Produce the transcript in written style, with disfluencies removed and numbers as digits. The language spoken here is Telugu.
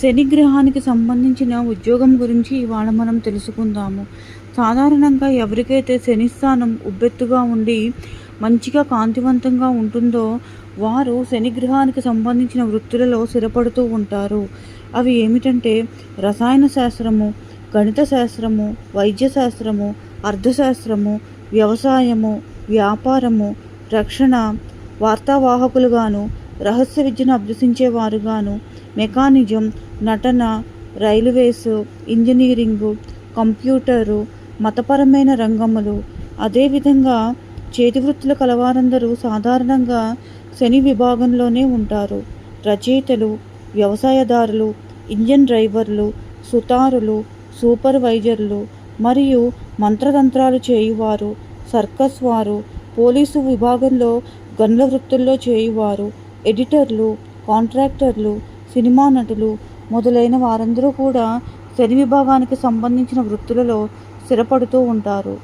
శని గ్రహానికి సంబంధించిన ఉద్యోగం గురించి ఇవాళ మనం తెలుసుకుందాము. సాధారణంగా ఎవరికైతే శని స్థానం ఉబ్బెత్తుగా ఉండి మంచిగా కాంతివంతంగా ఉంటుందో వారు శని గ్రహానికి సంబంధించిన వృత్తులలో స్థిరపడుతూ ఉంటారు. అవి ఏమిటంటే రసాయన శాస్త్రము, గణిత శాస్త్రము, వైద్య శాస్త్రము, అర్థశాస్త్రము, వ్యవసాయము, వ్యాపారము, రక్షణ, వార్తావాహకులుగాను, రహస్య విద్యను అభ్యసించేవారుగాను, మెకానిజం, నటన, రైల్వేస్, ఇంజనీరింగు, కంప్యూటరు, మతపరమైన రంగములు. అదేవిధంగా చేతివృత్తుల కలవారందరూ సాధారణంగా శని విభాగంలోనే ఉంటారు. రచయితలు, వ్యవసాయదారులు, ఇంజన్ డ్రైవర్లు, సుతారులు, సూపర్వైజర్లు మరియు మంత్రతంత్రాలు చేయువారు, సర్కస్ వారు, పోలీసు విభాగంలో గనుల వృత్తుల్లో చేయువారు, ఎడిటర్లు, కాంట్రాక్టర్లు, సినిమా నటులు మొదలైన వారందరూ కూడా శని విభాగానికి సంబంధించిన వృత్తులలో స్థిరపడుతూ ఉంటారు.